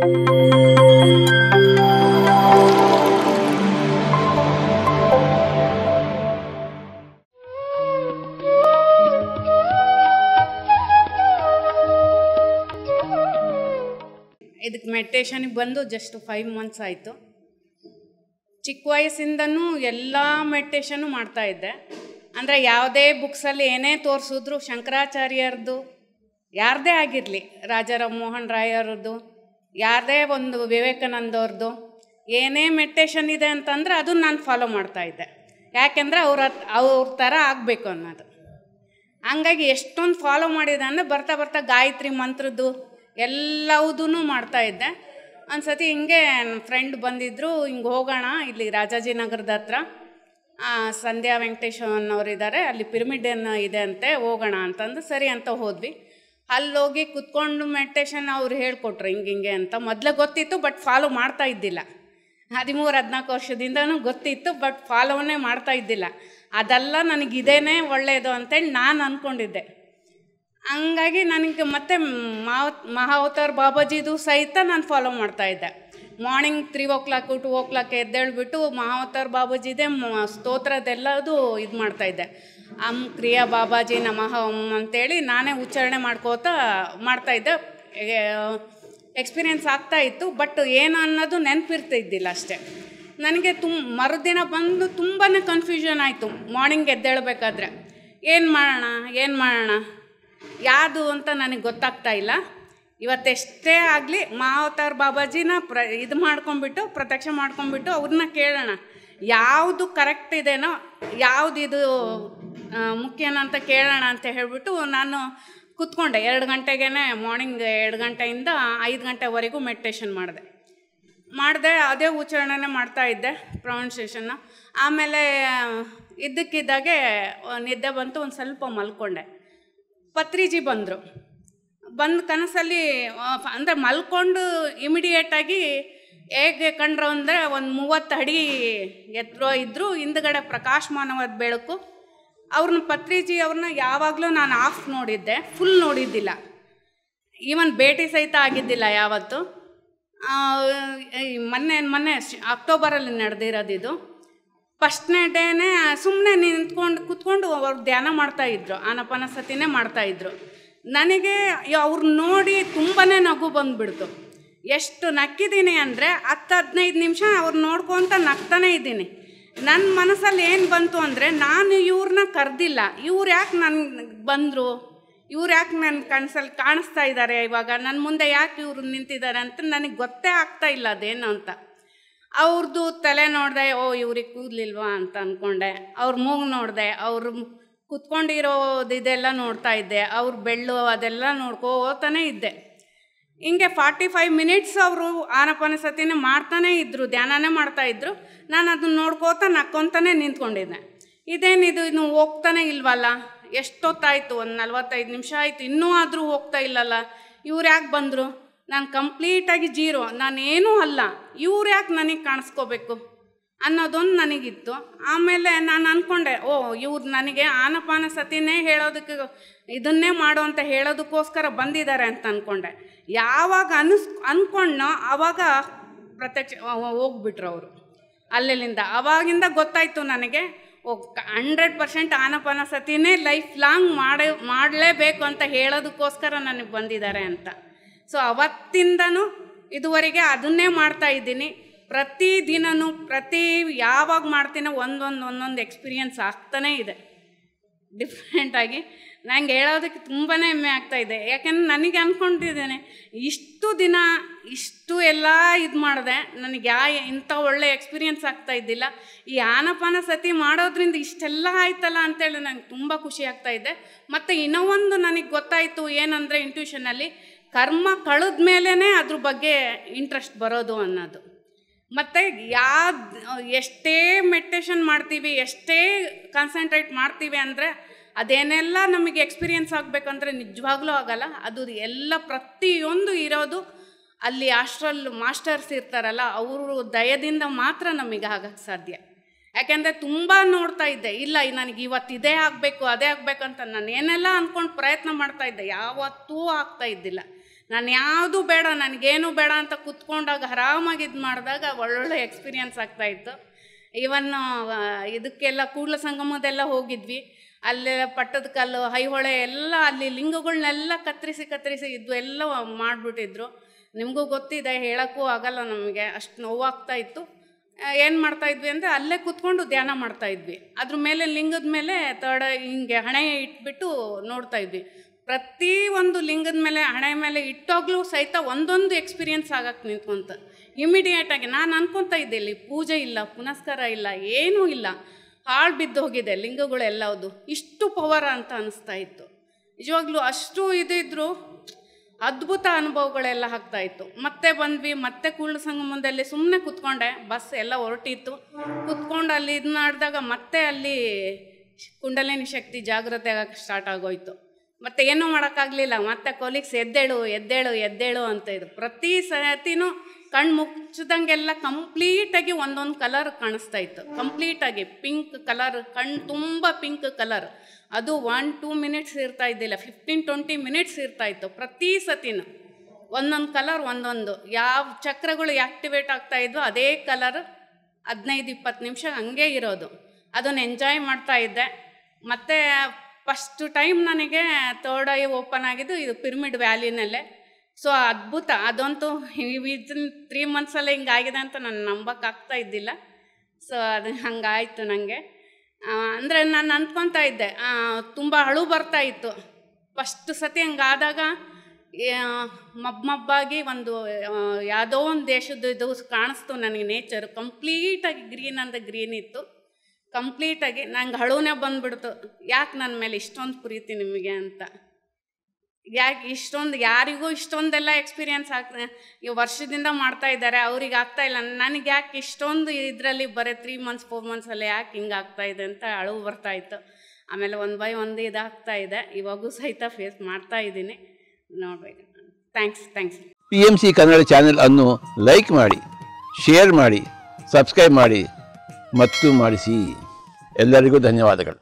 ಇದಕ್ಕೆ ಮೆಡಿಟೇಷನಿಗೆ ಬಂದು just 5 months ಆಯಿತು. ಚಿಕ್ಕ ವಯಸ್ಸಿಂದನೂ ಎಲ್ಲ ಮೆಡಿಟೇಷನ್ನು ಮಾಡ್ತಾಯಿದ್ದೆ. ಅಂದರೆ ಯಾವುದೇ ಬುಕ್ಸಲ್ಲಿ ಏನೇ ತೋರಿಸಿದ್ರು ಶಂಕರಾಚಾರ್ಯರದು ಯಾರದೇ ಆಗಿರಲಿ, ರಾಜಾರಾಮ್ ಮೋಹನ್ ರಾಯರದ್ದು, ಯಾರದೇ ಒಂದು ವಿವೇಕಾನಂದವ್ರದ್ದು ಏನೇ ಮೆಡಿಟೇಷನ್ ಇದೆ ಅಂತಂದರೆ ಅದನ್ನು ನಾನು ಫಾಲೋ ಮಾಡ್ತಾಯಿದ್ದೆ. ಯಾಕೆಂದರೆ ಅವ್ರ ಥರ ಆಗಬೇಕು ಅನ್ನೋದು. ಹಂಗಾಗಿ ಎಷ್ಟೊಂದು ಫಾಲೋ ಮಾಡಿದೆ ಅಂದರೆ ಬರ್ತಾ ಬರ್ತಾ ಗಾಯತ್ರಿ ಮಂತ್ರದ್ದು ಎಲ್ಲವುದೂ ಮಾಡ್ತಾಯಿದ್ದೆ. ಒಂದು ಸತಿ ಹಿಂಗೆ ನನ್ನ ಫ್ರೆಂಡ್ ಬಂದಿದ್ದರು, ಹಿಂಗೆ ಹೋಗೋಣ ಇಲ್ಲಿ ರಾಜಾಜಿನಗರದ ಹತ್ರ ಸಂಧ್ಯಾ ವೆಂಕಟೇಶನವರಿದ್ದಾರೆ, ಅಲ್ಲಿ ಪಿರಮಿಡ್ ಇದೆ ಅಂತೆ, ಹೋಗೋಣ ಅಂತಂದು ಸರಿ ಅಂತ ಹೋದ್ವಿ. ಅಲ್ಲೋಗಿ ಕುತ್ಕೊಂಡು ಮೆಡಿಟೇಷನ್ ಅವ್ರು ಹೇಳ್ಕೊಟ್ರು ಹಿಂಗೆ ಅಂತ. ಮೊದಲೇ ಗೊತ್ತಿತ್ತು, ಬಟ್ ಫಾಲೋ ಮಾಡ್ತಾ ಇದ್ದಿಲ್ಲ. 13-14 ವರ್ಷದಿಂದನೂ ಗೊತ್ತಿತ್ತು, ಬಟ್ ಫಾಲೋವನ್ನೇ ಮಾಡ್ತಾ ಇದ್ದಿಲ್ಲ. ಅದೆಲ್ಲ ನನಗಿದೇನೇ ಒಳ್ಳೆಯದು ಅಂತೇಳಿ ನಾನು ಅಂದ್ಕೊಂಡಿದ್ದೆ. ಹಂಗಾಗಿ ನನಗೆ ಮತ್ತೆ ಮಹಾವತಾರ್ ಬಾಬಾಜಿದು ಸಹಿತ ನಾನು ಫಾಲೋ ಮಾಡ್ತಾಯಿದ್ದೆ. ಮಾರ್ನಿಂಗ್ 3 o'clock 2 o'clock ಎದ್ದೇಳ್ಬಿಟ್ಟು ಮಹಾವತಾರ್ ಬಾಬಾಜಿದೆ ಸ್ತೋತ್ರದೆಲ್ಲದು ಇದು ಮಾಡ್ತಾಯಿದ್ದೆ. ಕ್ರಿಯಾ ಬಾಬಾಜಿ ನಮಃ ಅಂತೇಳಿ ನಾನೇ ಉಚ್ಚಾರಣೆ ಮಾಡ್ತಾಯಿದ್ದೆ. ಎಕ್ಸ್ಪೀರಿಯೆನ್ಸ್ ಆಗ್ತಾಯಿತ್ತು, ಬಟ್ ಏನು ಅನ್ನೋದು ನೆನಪಿರ್ತಿದ್ದಿಲ್ಲ ಅಷ್ಟೇ. ನನಗೆ ಮರುದಿನ ಬಂದು ತುಂಬಾ ಕನ್ಫ್ಯೂಷನ್ ಆಯಿತು. ಮಾರ್ನಿಂಗ್ ಎದ್ದೇಳಬೇಕಾದ್ರೆ ಏನು ಮಾಡೋಣ ಯಾವುದು ಅಂತ ನನಗೆ ಗೊತ್ತಾಗ್ತಾ ಇಲ್ಲ. ಇವತ್ತೆಷ್ಟೇ ಆಗಲಿ ಮಹಾವತಾರ್ ಬಾಬಾಜಿನ ಇದು ಮಾಡ್ಕೊಂಬಿಟ್ಟು ಪ್ರತ್ಯಕ್ಷ ಮಾಡ್ಕೊಂಬಿಟ್ಟು ಅವ್ರನ್ನ ಕೇಳೋಣ, ಯಾವುದು ಕರೆಕ್ಟ್ ಇದೆನೋ, ಯಾವುದು ಇದು ಮುಖ್ಯನ ಅಂತ ಕೇಳೋಣ ಅಂತ ಹೇಳ್ಬಿಟ್ಟು ನಾನು ಕೂತ್ಕೊಂಡೆ. 2 ಗಂಟೆಗೇ ಮಾರ್ನಿಂಗ್ 2 ಗಂಟೆಯಿಂದ 5 ಗಂಟೆವರೆಗೂ ಮೆಡಿಟೇಷನ್ ಮಾಡಿದೆ. ಅದೇ ಉಚ್ಚಾರಣೆ ಮಾಡ್ತಾಯಿದ್ದೆ, ಪ್ರೊನೌನ್ಸಿಯೇಷನ್ನ. ಆಮೇಲೆ ಇದ್ದಕ್ಕಿದ್ದಾಗೆ ನಿದ್ದೆ ಬಂತು, ಒಂದು ಸ್ವಲ್ಪ ಮಲ್ಕೊಂಡೆ. ಪತ್ರಿಜಿ ಬಂದು ಕನಸಲ್ಲಿ ಅಂದರೆ ಮಲ್ಕೊಂಡು ಇಮಿಡಿಯೇಟಾಗಿ ಹೇಗೆ ಕಂಡ್ರು ಅಂದರೆ ಒಂದು 30 ಅಡಿ ಎತ್ತರ ಇದ್ದರು, ಹಿಂದ್ಗಡೆ ಪ್ರಕಾಶಮಾನವಾದ ಬೆಳಕು. ಪತ್ರಿಜಿ ಅವ್ರನ್ನ ಯಾವಾಗಲೂ ನಾನು ಆಫ್ ನೋಡಿದ್ದೆ, ಫುಲ್ ನೋಡಿದ್ದಿಲ್ಲ. ಈವನ್ ಭೇಟಿ ಸಹಿತ ಆಗಿದ್ದಿಲ್ಲ ಯಾವತ್ತು. ಮೊನ್ನೆ ಅಕ್ಟೋಬರಲ್ಲಿ ನಡೆದಿರೋದಿದು. ಫಸ್ಟ್ನೇ ಡೇನೇ ಸುಮ್ಮನೆ ಕೂತ್ಕೊಂಡು ಅವ್ರು ಧ್ಯಾನ ಮಾಡ್ತಾಯಿದ್ರು, ಆನಾಪಾನಸತಿನೇ ಮಾಡ್ತಾಯಿದ್ರು. ನನಗೆ ಅವ್ರು ನೋಡಿ ತುಂಬಾ ನಗು ಬಂದುಬಿಡ್ತು. ಎಷ್ಟು ನಕ್ಕಿದ್ದೀನಿ ಅಂದರೆ 10-15 ನಿಮಿಷ ಅವ್ರು ನೋಡ್ಕೊತ ನಗ್ತಾನೇ ಇದ್ದೀನಿ. ನನ್ನ ಮನಸ್ಸಲ್ಲಿ ಏನು ಬಂತು ಅಂದರೆ, ನಾನು ಇವ್ರನ್ನ ಕರೆದಿಲ್ಲ, ಇವ್ರು ಯಾಕೆ ನನಗೆ ಬಂದರು, ಇವ್ರು ಯಾಕೆ ನನ್ನ ಕನಸಲ್ಲಿ ಕಾಣಿಸ್ತಾ ಇದ್ದಾರೆ, ಇವಾಗ ನನ್ನ ಮುಂದೆ ಯಾಕೆ ಇವ್ರು ನಿಂತಿದ್ದಾರೆ ಅಂತ ನನಗೆ ಗೊತ್ತೇ ಆಗ್ತಾ ಇಲ್ಲ ಅದೇನು ಅಂತ. ಅವ್ರದ್ದು ತಲೆ ನೋಡಿದೆ, ಇವ್ರಿಗೆ ಕೂದಲಿಲ್ವಾ ಅಂತ ಅಂದ್ಕೊಂಡೆ. ಅವ್ರ ಮೂಗು ನೋಡಿದೆ, ಅವರು ಕುತ್ಕೊಂಡಿರೋದಿದೆಲ್ಲ ನೋಡ್ತಾ ಇದ್ದೆ, ಅವ್ರ ಬೆಳ್ಳು ಅದೆಲ್ಲ ನೋಡ್ಕೋತಾನೆ ಇದ್ದೆ. ಹಿಂಗೆ 45 minutes ಅವರು ಆನಾಪಾನಸತಿನೇ ಮಾಡ್ತಾನೇ ಇದ್ದರು, ಧ್ಯಾನನೇ ಮಾಡ್ತಾಯಿದ್ರು. ನಾನು ಅದನ್ನ ನೋಡ್ಕೋತಾ ನಕ್ಕೊತಾನೆ ನಿಂತ್ಕೊಂಡಿದ್ದೆ. ಇದೇನಿದು ಇನ್ನು ಹೋಗ್ತಾನೆ ಇಲ್ವಲ್ಲ, ಎಷ್ಟೊತ್ತಾಯಿತು, ಒಂದು 45 ನಿಮಿಷ ಆಯಿತು, ಇನ್ನೂ ಆದರೂ ಹೋಗ್ತಾ ಇಲ್ಲಲ್ಲ, ಇವ್ರು ಯಾಕೆ ಬಂದರು, ನಾನು ಕಂಪ್ಲೀಟಾಗಿ ಜೀರೋ, ನಾನೇನೂ ಅಲ್ಲ, ಇವ್ರು ಯಾಕೆ ನನಗೆ ಕಾಣಿಸ್ಕೋಬೇಕು ಅನ್ನೋದೊಂದು ನನಗಿತ್ತು. ಆಮೇಲೆ ನಾನು ಅಂದ್ಕೊಂಡೆ, ಇವ್ರು ನನಗೆ ಆನಾಪಾನಸತಿನೇ ಹೇಳೋದಕ್ಕೆ, ಇದನ್ನೇ ಮಾಡು ಅಂತ ಹೇಳೋದಕ್ಕೋಸ್ಕರ ಬಂದಿದ್ದಾರೆ ಅಂತ ಅಂದ್ಕೊಂಡೆ. ಯಾವಾಗ ಅಂದ್ಕೊಂಡೋ ಆವಾಗ ಪ್ರತ್ಯಕ್ಷ ಹೋಗ್ಬಿಟ್ರು ಅವರು ಅಲ್ಲಿಂದ. ಆವಾಗಿಂದ ಗೊತ್ತಾಯಿತು ನನಗೆ, 100% ಆನಾಪಾನಸತಿನೇ ಲೈಫ್ ಲಾಂಗ್ ಮಾಡಲೇಬೇಕು ಅಂತ ಹೇಳೋದಕ್ಕೋಸ್ಕರ ನನಗೆ ಬಂದಿದ್ದಾರೆ ಅಂತ. ಸೊ ಅವತ್ತಿಂದನೂ ಇದುವರೆಗೆ ಅದನ್ನೇ ಮಾಡ್ತಾಯಿದ್ದೀನಿ. ಪ್ರತಿದಿನವೂ ಯಾವಾಗ ಮಾಡ್ತೀನೋ ಒಂದೊಂದು ಎಕ್ಸ್ಪೀರಿಯೆನ್ಸ್ ಆಗ್ತಾನೇ ಇದೆ ಡಿಫ್ರೆಂಟಾಗಿ. ನಂಗೆ ಹೇಳೋದಕ್ಕೆ ತುಂಬಾ ಹೆಮ್ಮೆ ಆಗ್ತಾಯಿದೆ. ಯಾಕೆಂದ್ರೆ ನನಗೆ ಅಂದ್ಕೊಂಡಿದ್ದೇನೆ, ಇಷ್ಟು ದಿನ ಇಷ್ಟು ಎಲ್ಲ ಇದು ಮಾಡಿದೆ, ನನಗೆ ಇಂಥ ಒಳ್ಳೆ ಎಕ್ಸ್ಪೀರಿಯೆನ್ಸ್ ಆಗ್ತಾಯಿದ್ದಿಲ್ಲ. ಈ ಆನಾಪಾನಸತಿ ಮಾಡೋದ್ರಿಂದ ಇಷ್ಟೆಲ್ಲ ಆಯ್ತಲ್ಲ ಅಂತೇಳಿ ನಂಗೆ ತುಂಬ ಖುಷಿ ಆಗ್ತಾಯಿದೆ. ಮತ್ತು ಇನ್ನೂ ಒಂದು ನನಗೆ ಗೊತ್ತಾಯಿತು ಏನಂದರೆ, ಇಂಟ್ಯೂಷನಲ್ಲಿ ಕರ್ಮ ಕಳೆದ ಮೇಲೇ ಅದ್ರ ಬಗ್ಗೆ ಇಂಟ್ರೆಸ್ಟ್ ಬರೋದು ಅನ್ನೋದು. ಮತ್ತು ಎಷ್ಟೇ ಮೆಡಿಟೇಷನ್ ಮಾಡ್ತೀವಿ, ಎಷ್ಟೇ ಕಾನ್ಸಂಟ್ರೇಟ್ ಮಾಡ್ತೀವಿ ಅಂದರೆ ಅದೇನೆಲ್ಲ ನಮಗೆ ಎಕ್ಸ್ಪೀರಿಯೆನ್ಸ್ ಆಗಬೇಕಂದ್ರೆ ನಿಜವಾಗ್ಲೂ ಆಗಲ್ಲ. ಅದು ಎಲ್ಲ ಪ್ರತಿಯೊಂದು ಇರೋದು ಅಲ್ಲಿ ಆಸ್ಟ್ರಲ್ ಮಾಸ್ಟರ್ಸ್ ಇರ್ತಾರಲ್ಲ, ಅವರು ದಯದಿಂದ ಮಾತ್ರ ನಮಗೆ ಆಗಕ್ಕೆ ಸಾಧ್ಯ. ಯಾಕೆಂದರೆ ತುಂಬ ನೋಡ್ತಾ ಇದ್ದೆ, ಇಲ್ಲ ನನಗೆ ಇವತ್ತು ಇದೇ ಆಗಬೇಕು ಅದೇ ಆಗಬೇಕಂತ ನಾನು ಏನೆಲ್ಲ ಅಂದ್ಕೊಂಡು ಪ್ರಯತ್ನ ಮಾಡ್ತಾಯಿದ್ದೆ, ಯಾವತ್ತೂ ಆಗ್ತಾಯಿದ್ದಿಲ್ಲ. ನಾನು ಯಾವುದು ಬೇಡ, ನನಗೇನು ಬೇಡ ಅಂತ ಕೂತ್ಕೊಂಡಾಗ ಆರಾಮಾಗಿ ಇದು ಮಾಡಿದಾಗ ಒಳ್ಳೊಳ್ಳೆ ಎಕ್ಸ್ಪೀರಿಯನ್ಸ್ ಆಗ್ತಾಯಿತ್ತು. ಇವನ್ ಇದಕ್ಕೆಲ್ಲ ಕೂಡಲ ಸಂಗಮದೆಲ್ಲ ಹೋಗಿದ್ವಿ. ಅಲ್ಲೆಲ್ಲ ಪಟ್ಟದಕಲ್ಲು, ಐಹೊಳೆ ಎಲ್ಲ ಅಲ್ಲಿ ಲಿಂಗಗಳನ್ನೆಲ್ಲ ಕತ್ತರಿಸಿ ಇದ್ವು ಎಲ್ಲ ಮಾಡಿಬಿಟ್ಟಿದ್ರು. ನಿಮಗೂ ಗೊತ್ತಿದೆ, ಹೇಳೋಕ್ಕೂ ಆಗಲ್ಲ, ನಮಗೆ ಅಷ್ಟು ನೋವಾಗ್ತಾ ಇತ್ತು. ಏನು ಮಾಡ್ತಾಯಿದ್ವಿ ಅಂದರೆ ಅಲ್ಲೇ ಕೂತ್ಕೊಂಡು ಧ್ಯಾನ ಮಾಡ್ತಾಯಿದ್ವಿ. ಅದ್ರ ಮೇಲೆ ಲಿಂಗದ ಮೇಲೆ ಹಿಂಗೆ ಹಣೆ ಇಟ್ಬಿಟ್ಟು ನೋಡ್ತಾಯಿದ್ವಿ. ಪ್ರತಿ ಒಂದು ಲಿಂಗದ ಮೇಲೆ ಹಣೆ ಮೇಲೆ ಇಟ್ಟಾಗಲೂ ಸಹಿತ ಒಂದೊಂದು ಎಕ್ಸ್ಪೀರಿಯನ್ಸ್ ಆಗಕ್ಕೆ ನಿಂತ್ಕೊಂತ ಇಮಿಡಿಯೇಟಾಗಿ. ನಾನು ಅನ್ಕೊತಾ ಇದ್ದೆ ಇಲ್ಲಿ ಪೂಜೆ ಇಲ್ಲ, ಪುನಸ್ಕಾರ ಇಲ್ಲ, ಏನೂ ಇಲ್ಲ, ಹಾಳು ಬಿದ್ದು ಹೋಗಿದೆ ಲಿಂಗಗಳೆಲ್ಲವುದು, ಇಷ್ಟು ಪವರ್ ಅಂತ ಅನಿಸ್ತಾ ಇತ್ತು. ನಿಜವಾಗ್ಲೂ ಅಷ್ಟು ಇದಿದ್ರು ಅದ್ಭುತ ಅನುಭವಗಳೆಲ್ಲ ಆಗ್ತಾಯಿತ್ತು. ಮತ್ತೆ ಬಂದ್ವಿ, ಮತ್ತೆ ಕೂಡಲ ಸಂಗಮದಲ್ಲಿ ಸುಮ್ಮನೆ ಕೂತ್ಕೊಂಡೆ. ಬಸ್ ಎಲ್ಲ ಹೊರಟಿತ್ತು, ಕೂತ್ಕೊಂಡು ಅಲ್ಲಿ ಇದು ಮಾಡಿದಾಗ ಮತ್ತೆ ಅಲ್ಲಿ ಕುಂಡಲಿನಿ ಶಕ್ತಿ ಜಾಗೃತಿ ಆಗಕ್ಕೆ ಸ್ಟಾರ್ಟ್ ಆಗೋಯ್ತು. ಮತ್ತು ಏನೂ ಮಾಡೋಕ್ಕಾಗಲಿಲ್ಲ. ಮತ್ತೆ ಕೊಲೀಗ್ಸ್ ಎದ್ದೇಳು ಅಂತ ಇದ್ರು. ಪ್ರತಿ ಸತಿನೂ ಕಣ್ಣು ಮುಚ್ಚಿದಂಗೆಲ್ಲ ಕಂಪ್ಲೀಟಾಗಿ ಒಂದೊಂದು ಕಲರ್ ಕಾಣಿಸ್ತಾ ಇತ್ತು. ಕಂಪ್ಲೀಟಾಗಿ ಪಿಂಕ್ ಕಲರ್, ಕಣ್ಣು ತುಂಬ ಪಿಂಕ್ ಕಲರ್. ಅದು 1-2 ಮಿನಿಟ್ಸ್ ಇರ್ತಾ ಇದ್ದಿಲ್ಲ, 15-20 ಮಿನಿಟ್ಸ್ ಇರ್ತಾಯಿತ್ತು. ಪ್ರತಿ ಸತಿನೂ ಒಂದೊಂದು ಕಲರ್ ಒಂದೊಂದು, ಯಾವ ಚಕ್ರಗಳು ಆ್ಯಕ್ಟಿವೇಟ್ ಆಗ್ತಾಯಿದ್ವು ಅದೇ ಕಲರ್ 15-20 ನಿಮಿಷ ಹಂಗೆ ಇರೋದು. ಅದನ್ನು ಎಂಜಾಯ್ ಮಾಡ್ತಾಯಿದ್ದೆ. ಮತ್ತು ಫಸ್ಟ್ ಟೈಮ್ ನನಗೆ ಥರ್ಡ್ ಐ ಓಪನ್ ಆಗಿದ್ದು ಇದು ಪಿರಮಿಡ್ ವ್ಯಾಲಿನಲ್ಲೇ. ಸೊ ಅದ್ಭುತ, ಅದಂತೂ ವಿದಿನ್ 3 ಮಂತ್ಸಲ್ಲೇ ಹಿಂಗಾಗಿದೆ ಅಂತ ನಾನು ನಂಬೋಕ್ಕಾಗ್ತಾ ಇದ್ದಿಲ್ಲ. ಸೊ ಅದು ಹಂಗಾಯಿತು ನನಗೆ. ಅಂದರೆ ನಾನು ಅಂದ್ಕೊತಾ ಇದ್ದೆ, ತುಂಬ ಅಳು ಬರ್ತಾಯಿತ್ತು ಫಸ್ಟ್ ಸತಿ. ಹಂಗಾದಾಗ ಮಬ್ಬಾಗಿ ಒಂದು ಯಾವುದೋ ಒಂದು ದೇಶದ್ದು ಇದು ಕಾಣಿಸ್ತು ನನಗೆ. ನೇಚರ್ ಕಂಪ್ಲೀಟಾಗಿ ಗ್ರೀನ್ ಅಂದರೆ ಗ್ರೀನ್ ಇತ್ತು ಕಂಪ್ಲೀಟಾಗಿ. ನಂಗೆ ಅಳುನೇ ಬಂದುಬಿಡ್ತು, ಯಾಕೆ ನನ್ನ ಮೇಲೆ ಇಷ್ಟೊಂದು ಪ್ರೀತಿ ನಿಮಗೆ ಅಂತ. ಯಾಕೆ ಇಷ್ಟೊಂದು, ಯಾರಿಗೂ ಇಷ್ಟೊಂದೆಲ್ಲ ಎಕ್ಸ್ಪೀರಿಯನ್ಸ್ ಈ ವರ್ಷದಿಂದ ಮಾಡ್ತಾ ಇದ್ದಾರೆ, ಅವ್ರಿಗೆ ಆಗ್ತಾಯಿಲ್ಲ, ನನಗೆ ಯಾಕೆ ಇಷ್ಟೊಂದು ಇದರಲ್ಲಿ ಬರೀ 3 ಮಂತ್ಸ್ 4 ಮಂತ್ಸಲ್ಲಿ ಯಾಕೆ ಹಿಂಗೆ ಆಗ್ತಾಯಿದೆ ಅಂತ ಅಳು ಬರ್ತಾಯಿತ್ತು. ಆಮೇಲೆ 1 ಬೈ 1 ಇದಾಗ್ತಾ ಇದೆ. ಇವಾಗೂ ಸಹಿತ ಫೇಸ್ ಮಾಡ್ತಾ ಇದ್ದೀನಿ, ನೋಡಬೇಕು. ಥ್ಯಾಂಕ್ಸ್. PMC ಕನ್ನಡ ಚಾನೆಲ್ ಅನ್ನು ಲೈಕ್ ಮಾಡಿ, ಶೇರ್ ಮಾಡಿ, ಸಬ್ಸ್ಕ್ರೈಬ್ ಮಾಡಿ ಮತ್ತು ಮಾಡಿಸಿ. ಎಲ್ಲರಿಗೂ ಧನ್ಯವಾದಗಳು.